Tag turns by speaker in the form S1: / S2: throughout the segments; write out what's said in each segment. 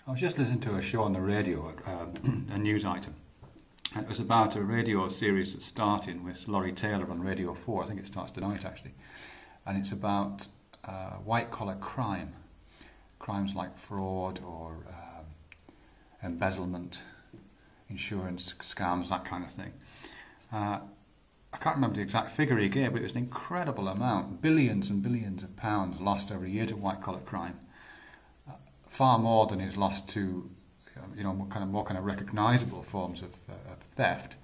S1: I was just listening to a show on the radio, a news item. And it was about a radio series that's starting with Laurie Taylor on Radio 4. I think it starts tonight, actually. And it's about white-collar crime. Crimes like fraud or embezzlement, insurance scams, that kind of thing. I can't remember the exact figure he gave, but it was an incredible amount. Billions and billions of pounds lost every year to white-collar crime. Far more than is lost to, more kind of recognisable forms of theft.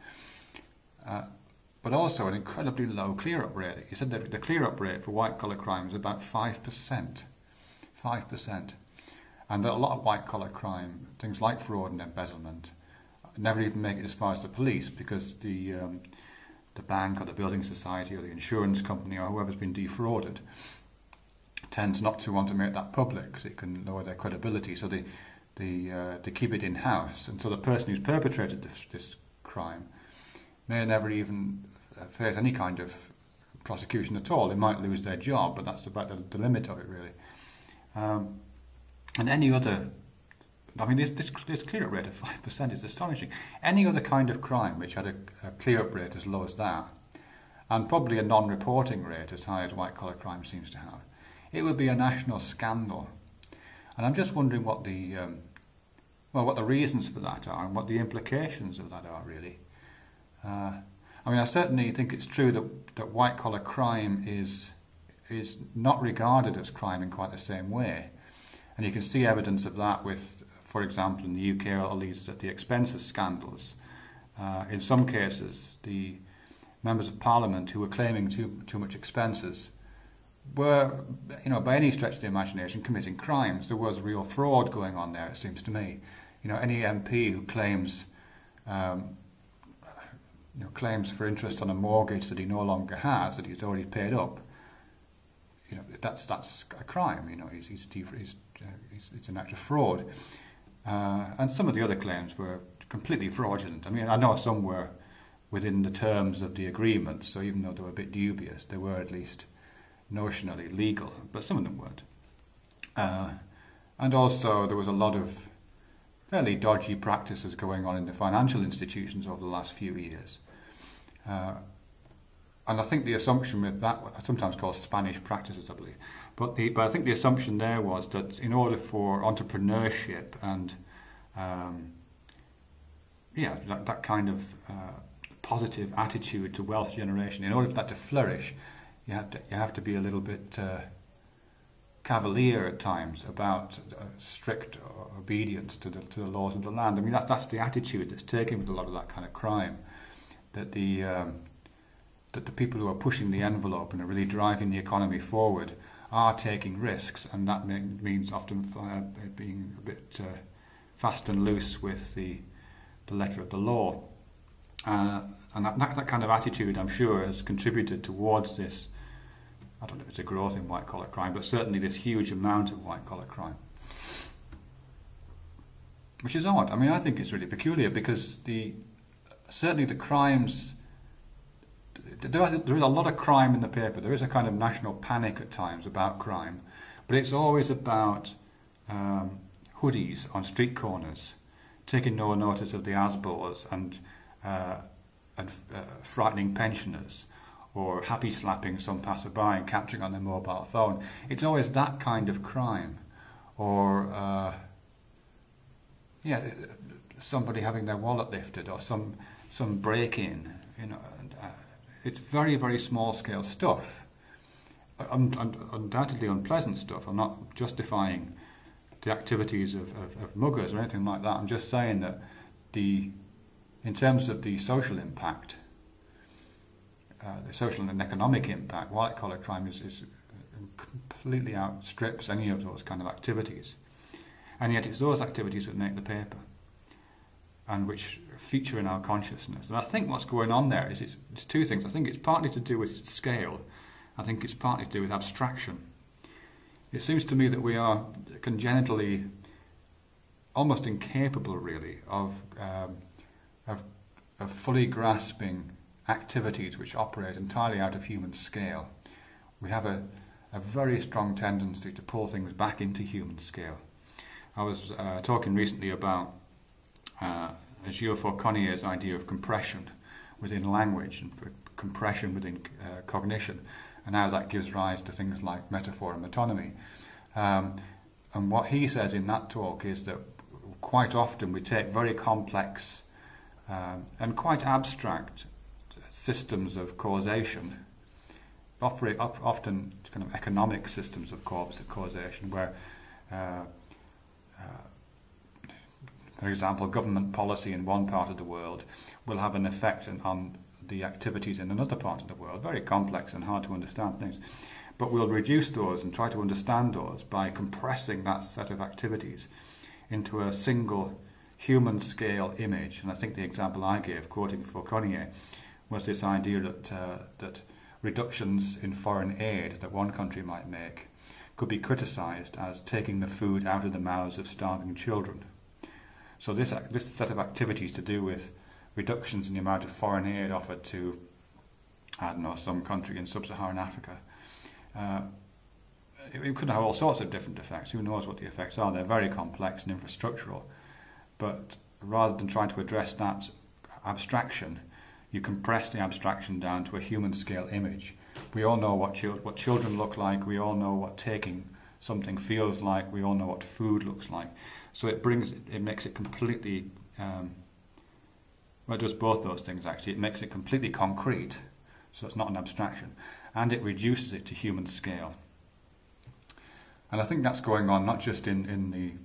S1: But also an incredibly low clear-up rate. He said that the clear-up rate for white-collar crime is about 5%. 5%. And that a lot of white-collar crime, things like fraud and embezzlement, never even make it as far as the police, because the bank or the building society or the insurance company or whoever's been defrauded tends not to want to make that public because it can lower their credibility. So they keep it in-house. And so the person who's perpetrated this crime may never even face any kind of prosecution at all. They might lose their job, but that's about the limit of it, really. And any other, this clear-up rate of 5% is astonishing. Any other kind of crime which had a clear-up rate as low as that, and probably a non-reporting rate as high as white-collar crime seems to have, it would be a national scandal. And I'm just wondering what the reasons for that are and what the implications of that are, really. I certainly think it's true that white-collar crime is not regarded as crime in quite the same way. And you can see evidence of that with, for example, in the UK, all these the expenses scandals. In some cases, the members of Parliament who were claiming too much expenses were, by any stretch of the imagination, committing crimes. There was real fraud going on there, it seems to me. Any MP who claims for interest on a mortgage that he no longer has, that he's already paid up, that's a crime. It's an act of fraud. And some of the other claims were completely fraudulent. I know some were within the terms of the agreement, so even though they were a bit dubious, they were at least notionally legal, but some of them weren't. And also there was a lot of fairly dodgy practices going on in the financial institutions over the last few years. And I think the assumption with that, sometimes called Spanish practices, I believe, but I think the assumption there was that in order for entrepreneurship and that kind of positive attitude to wealth generation, in order for that to flourish, you have to be a little bit cavalier at times about strict obedience to the laws of the land. That's the attitude that's taken with a lot of that kind of crime. That the people who are pushing the envelope and are really driving the economy forward are taking risks, and that means often being a bit fast and loose with the letter of the law. And that kind of attitude, I'm sure, has contributed towards this. I don't know if it's a growth in white-collar crime, but certainly this huge amount of white-collar crime. Which is odd. I think it's really peculiar because certainly the crimes... There is a lot of crime in the paper. There is a kind of national panic at times about crime, but it's always about hoodies on street corners, taking no notice of the ASBOs and frightening pensioners, or happy slapping some passerby and capturing on their mobile phone. It's always that kind of crime, or somebody having their wallet lifted, or some break-in. It's very, very small-scale stuff, undoubtedly unpleasant stuff. I'm not justifying the activities of muggers or anything like that. I'm just saying that in terms of the social impact, the social and economic impact, white-collar crime is completely outstrips any of those kind of activities. And yet it's those activities that make the paper and which feature in our consciousness. And I think what's going on there is it's two things. I think it's partly to do with scale. I think it's partly to do with abstraction. It seems to me that we are congenitally almost incapable, really, of fully grasping activities which operate entirely out of human scale. We have a very strong tendency to pull things back into human scale. I was talking recently about Fauconnier's idea of compression within language and compression within cognition, and how that gives rise to things like metaphor and metonymy. And what he says in that talk is that quite often we take very complex and quite abstract systems of causation, often kind of economic systems of causation, where, for example, government policy in one part of the world will have an effect on the activities in another part of the world. Very complex and hard to understand things. But we'll reduce those and try to understand those by compressing that set of activities into a single human scale image. And I think the example I gave, quoting Fauconnier, was this idea that reductions in foreign aid that one country might make could be criticised as taking the food out of the mouths of starving children. So this set of activities to do with reductions in the amount of foreign aid offered to, I don't know, some country in sub-Saharan Africa, it could have all sorts of different effects. Who knows what the effects are? They're very complex and infrastructural. But rather than trying to address that abstraction, you compress the abstraction down to a human scale image. We all know what children look like. We all know what taking something feels like. We all know what food looks like. So it makes it completely, well, it does both those things actually. It makes it completely concrete, so it's not an abstraction, and it reduces it to human scale. And I think that's going on not just in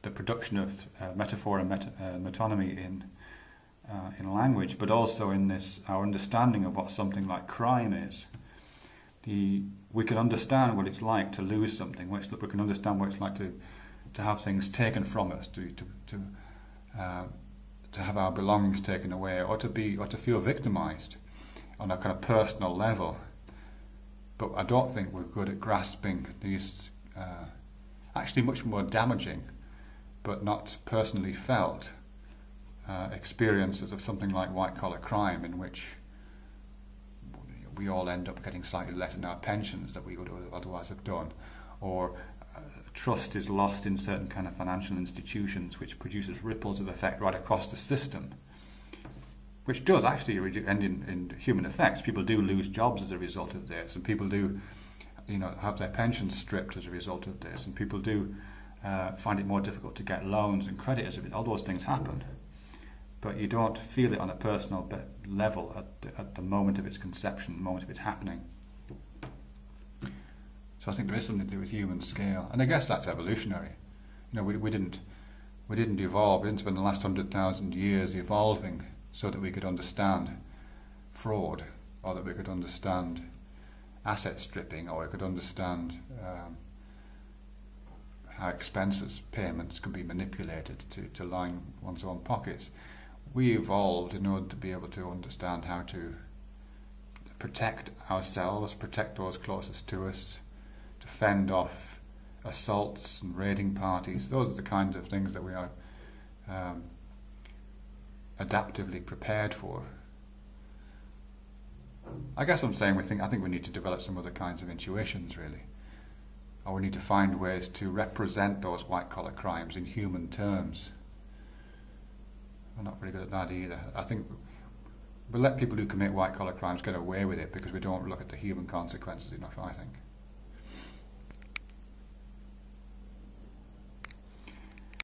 S1: the production of metaphor and metonymy in language, but also in our understanding of what something like crime is. We can understand what it's like to lose something. We can understand what it's like to have things taken from us, to have our belongings taken away, or to feel victimized on a kind of personal level. But I don't think we're good at grasping these actually much more damaging but not personally felt experiences of something like white-collar crime, in which we all end up getting slightly less in our pensions that we would otherwise have done, or trust is lost in certain kind of financial institutions, which produces ripples of effect right across the system, which does actually end in human effects. People do lose jobs as a result of this, and people do, have their pensions stripped as a result of this, and people do find it more difficult to get loans and credit as a result. All those things happen, but you don't feel it on a personal level at the moment of its conception, the moment of its happening. So I think there is something to do with human scale, and I guess that's evolutionary. We didn't evolve. We didn't spend the last 100,000 years evolving so that we could understand fraud, or that we could understand asset stripping, or we could understand how expenses, payments can be manipulated to line one's own pockets. We evolved in order to be able to understand how to protect ourselves, protect those closest to us, to fend off assaults and raiding parties. Those are the kind of things that we are adaptively prepared for. I guess I'm saying I think we need to develop some other kinds of intuitions, really. Or we need to find ways to represent those white-collar crimes in human terms. I'm not very good at that either. I think we'll let people who commit white-collar crimes get away with it because we don't look at the human consequences enough, I think.